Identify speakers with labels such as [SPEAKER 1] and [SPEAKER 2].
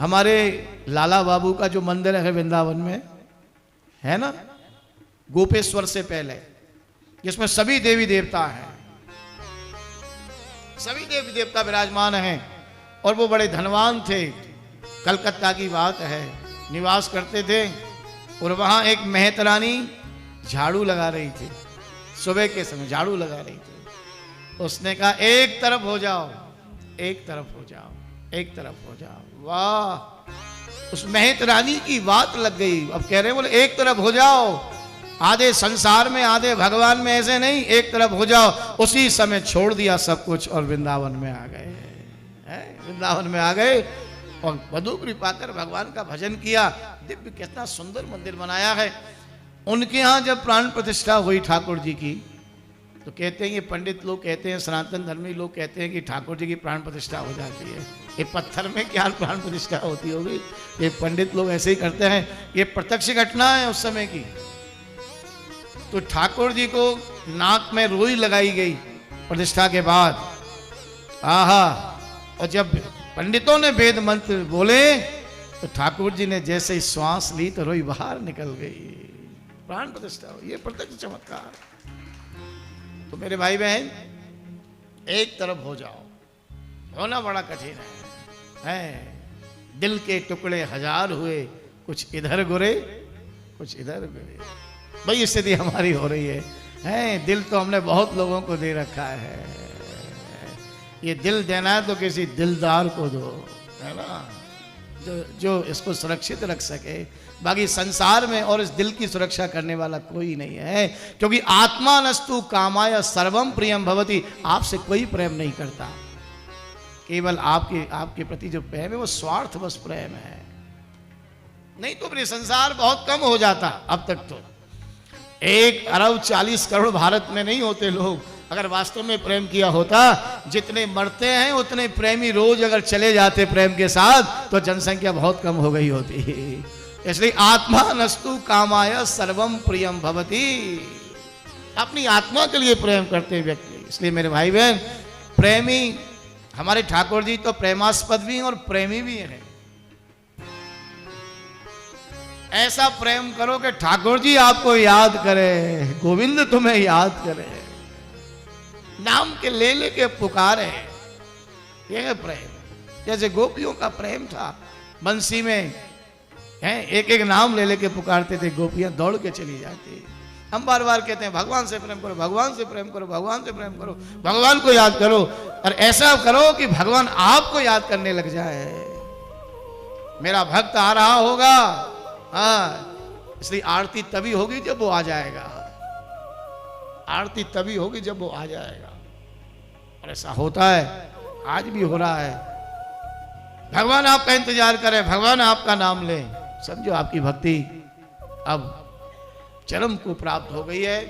[SPEAKER 1] हमारे लाला बाबू का जो मंदिर है वृंदावन में, है ना, गोपेश्वर से पहले, जिसमें सभी देवी देवता हैं, सभी देवी देवता विराजमान हैं। और वो बड़े धनवान थे, कलकत्ता की बात है, निवास करते थे। और वहां एक मेहतरानी झाड़ू लगा रही थी, सुबह के समय झाड़ू लगा रही थी। उसने कहा एक तरफ हो जाओ, एक तरफ हो जाओ, एक तरफ हो जाओ। वाह, उस मेहतरानी की बात लग गई। अब कह रहे बोले एक तरफ हो जाओ, आधे संसार में आधे भगवान में, ऐसे नहीं, एक तरफ हो जाओ। उसी समय छोड़ दिया सब कुछ और वृंदावन में आ गए, वृंदावन में आ गए और वधु कृपा कर भगवान का भजन किया। दिव्य कितना सुंदर मंदिर बनाया है। उनके यहाँ जब प्राण प्रतिष्ठा हुई ठाकुर जी की, तो कहते हैं, ये पंडित लोग कहते हैं, सनातन धर्मी लोग कहते हैं कि ठाकुर जी की प्राण प्रतिष्ठा हो जाती है। ये पत्थर में क्या प्राण प्रतिष्ठा होती होगी, ये पंडित लोग ऐसे ही करते हैं। ये प्रत्यक्ष घटना है उस समय की। तो ठाकुर जी को नाक में रुई लगाई गई प्रतिष्ठा के बाद। आहा, और जब पंडितों ने वेद मंत्र बोले तो ठाकुर जी ने जैसे ही श्वास ली तो रुई बाहर निकल गई, प्राण प्रतिष्ठा हो। ये प्रत्यक्ष चमत्कार। तो मेरे भाई बहन, एक तरफ हो जाओ, होना बड़ा कठिन है। दिल के टुकड़े हजार हुए, कुछ इधर गुरे कुछ इधर गुरे। भाई स्थिति हमारी हो रही है। दिल तो हमने बहुत लोगों को दे रखा है। ये दिल देना है तो किसी दिलदार को दो, है ना, जो इसको सुरक्षित रख सके। बाकी संसार में और इस दिल की सुरक्षा करने वाला कोई नहीं है, क्योंकि आत्मा नस्तु कामाय सर्वम प्रियम भवति। आपसे कोई प्रेम नहीं करता, केवल आपके प्रति जो प्रेम है वो स्वार्थ बस प्रेम है। नहीं तो फिर संसार बहुत कम हो जाता। अब तक तो 1 अरब 40 करोड़ भारत में नहीं होते लोग। अगर वास्तव में प्रेम किया होता, जितने मरते हैं उतने प्रेमी रोज अगर चले जाते प्रेम के साथ, तो जनसंख्या बहुत कम हो गई होती। इसलिए आत्मा नस्तु कामाय सर्वम प्रियम भवति। अपनी आत्मा के लिए प्रेम करते व्यक्ति। इसलिए मेरे भाई बहन, प्रेमी हमारे ठाकुर जी तो प्रेमास्पद भी हैं और प्रेमी भी हैं। ऐसा प्रेम करो कि ठाकुर जी आपको याद करे, गोविंद तुम्हें याद करे, नाम के ले लेके पुकारे। ये है प्रेम। जैसे गोपियों का प्रेम था, बंसी में है, एक एक नाम ले लेके पुकारते थे, गोपियां दौड़ के चली जाती। हम बार बार कहते हैं भगवान से प्रेम करो, भगवान से प्रेम करो, भगवान से प्रेम करो, भगवान को याद करो। और ऐसा करो कि भगवान आपको याद करने लग जाए। मेरा भक्त आ रहा होगा, हाँ, इसलिए आरती तभी होगी जब वो आ जाएगा। आरती तभी होगी जब वो आ जाएगा। और ऐसा होता है, आज भी हो रहा है। भगवान आपका इंतजार करें, भगवान आपका नाम लें, समझो आपकी भक्ति अब चरम को प्राप्त हो गई है।